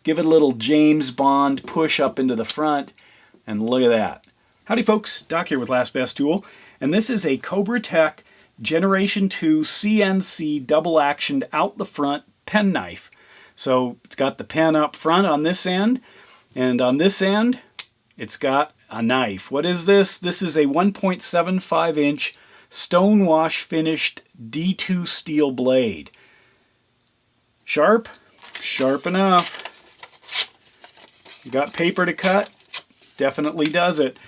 give it a little James Bond push up into the front, and look at that. Howdy folks, Doc here with Last Best Tool, and this is a CobraTec Generation 2 CNC double-actioned out the front pen knife. So it's got the pen up front on this end, and on this end it's got a knife. What is this? This is a 1.75 inch stonewash finished D2 steel blade. Sharp? Sharp enough. You got paper to cut? Definitely does it.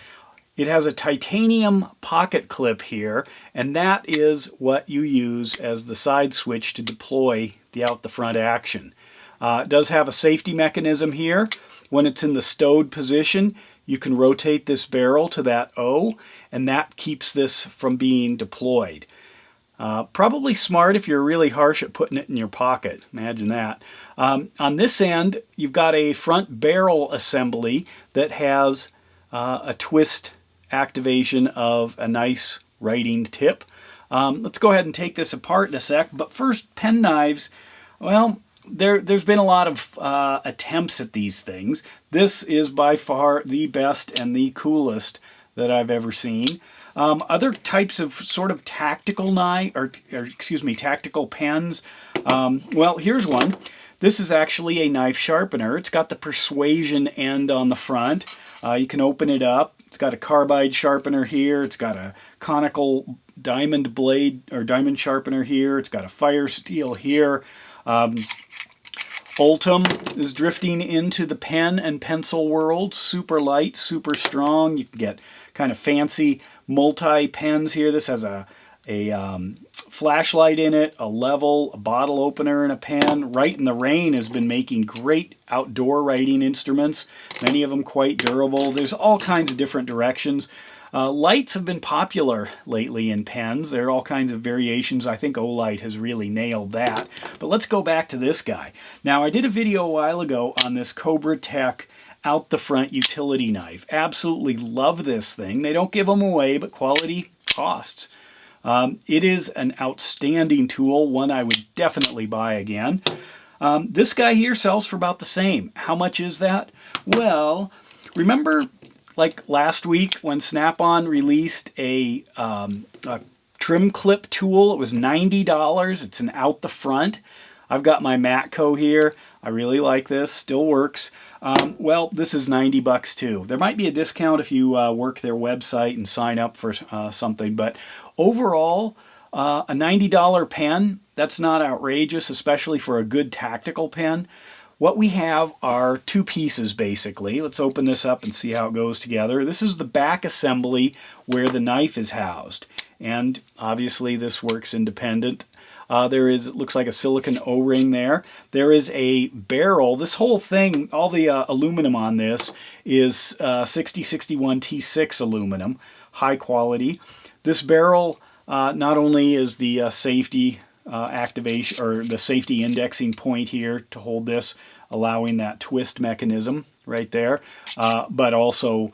It has a titanium pocket clip here, and that is what you use as the side switch to deploy the out the front action. It does have a safety mechanism here. When it's in the stowed position, you can rotate this barrel to that O, and that keeps this from being deployed. Probably smart if you're really harsh at putting it in your pocket. Imagine that. On this end, you've got a front barrel assembly that has a twist activation of a nice writing tip. Let's go ahead and take this apart in a sec. But first, pen knives. Well, there's been a lot of attempts at these things. This is by far the best and the coolest that I've ever seen. Other types of sort of tactical tactical pens. Well, here's one. This is actually a knife sharpener. It's got the persuasion end on the front. You can open it up. It's got a carbide sharpener here. It's got a conical diamond blade or diamond sharpener here. It's got a fire steel here. Ultem is drifting into the pen and pencil world. Super light, super strong. You can get kind of fancy multi-pens here. This has a flashlight in it, a level, a bottle opener, and a pen. Write in the Rain has been making great outdoor writing instruments, many of them quite durable. There's all kinds of different directions. Lights have been popular lately in pens. There are all kinds of variations. I think Olight has really nailed that. But let's go back to this guy. Now, I did a video a while ago on this CobraTec out the front utility knife. Absolutely love this thing. They don't give them away, but quality costs. It is an outstanding tool, one I would definitely buy again. This guy here sells for about the same. How much is that? Well, remember like last week when Snap-on released a trim clip tool? It was $90. It's an out the front. I've got my Matco here. I really like this. Still works. Well, this is 90 bucks too. There might be a discount if you work their website and sign up for something, but overall, a $90 pen, that's not outrageous, especially for a good tactical pen. What we have are two pieces basically. Let's open this up and see how it goes together. This is the back assembly where the knife is housed, and obviously this works independent. It looks like a silicone O-ring there. There is a barrel. This whole thing, all the aluminum on this is 6061 T6 aluminum, high quality. This barrel not only is the safety activation or the safety indexing point here to hold this, allowing that twist mechanism right there, but also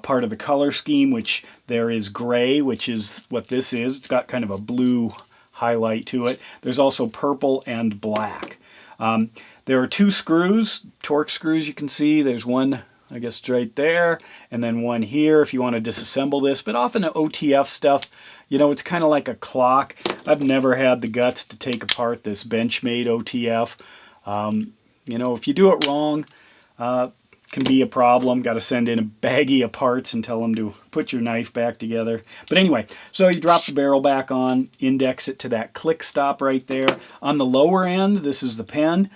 part of the color scheme, which there is gray, which is what this is. It's got kind of a blue highlight to it. There's also purple and black. There are two screws, torque screws you can see. There's one, I guess, right there, and then one here if you want to disassemble this. But often the OTF stuff, you know, it's kind of like a clock. I've never had the guts to take apart this Benchmade OTF. You know, if you do it wrong, can be a problem. Got to send in a baggie of parts and tell them to put your knife back together. But anyway, so you drop the barrel back on, index it to that click stop right there. On the lower end, this is the pen.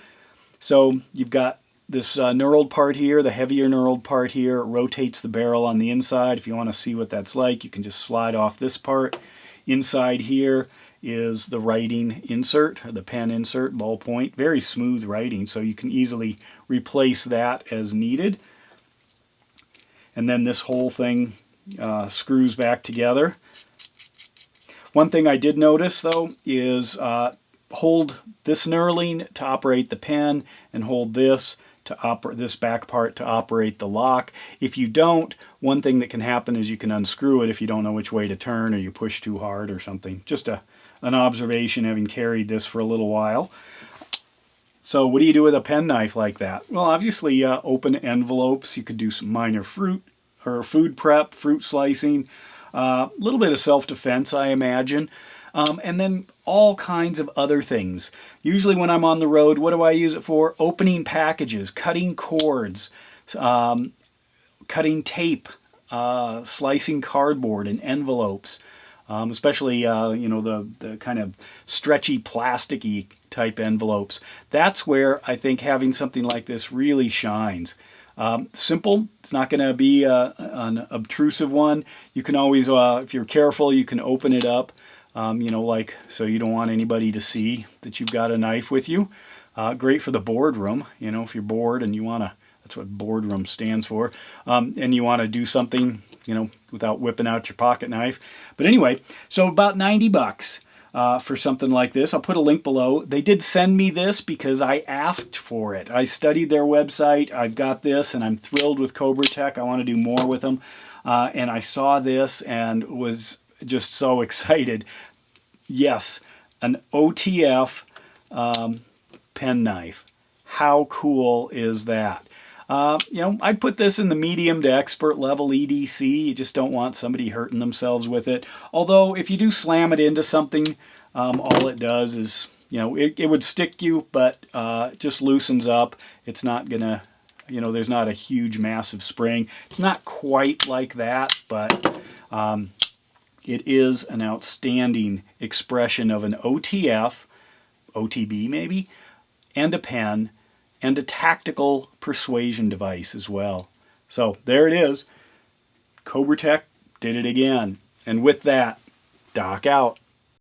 So you've got this knurled part here, the heavier knurled part here. It rotates the barrel on the inside. If you want to see what that's like, you can just slide off this part. Inside here is the writing insert, the pen insert, ballpoint. Very smooth writing, so you can easily replace that as needed. And then this whole thing screws back together. One thing I did notice, though, is hold this knurling to operate the pen and hold this to operate this back part to operate the lock. If you don't, one thing that can happen is you can unscrew it if you don't know which way to turn or you push too hard or something. Just an observation having carried this for a little while. So what do you do with a pen knife like that? Well, obviously open envelopes. You could do some minor fruit or food prep, fruit slicing, a little bit of self-defense, I imagine. And then all kinds of other things. Usually when I'm on the road, what do I use it for? Opening packages, cutting cords, cutting tape, slicing cardboard and envelopes. Especially, you know, the kind of stretchy, plasticky type envelopes. That's where I think having something like this really shines. Simple. It's not going to be an obtrusive one. You can always, if you're careful, you can open it up, you know, like, so you don't want anybody to see that you've got a knife with you. Great for the boardroom, you know, if you're bored and you want to, that's what boardroom stands for, and you want to do something, you know, without whipping out your pocket knife. But anyway, so about 90 bucks for something like this. I'll put a link below. They did send me this because I asked for it. I studied their website. I've got this and I'm thrilled with CobraTec. I want to do more with them. And I saw this and was just so excited. Yes, an OTF pen knife. How cool is that? You know, I'd put this in the medium to expert level EDC. You just don't want somebody hurting themselves with it. Although, if you do slam it into something, all it does is, you know, it would stick you, but it just loosens up. It's not gonna, you know, there's not a huge, massive spring. It's not quite like that, but it is an outstanding expression of an OTF, OTB maybe, and a pen, and a tactical persuasion device as well. So there it is. CobraTec did it again. And with that, Doc out.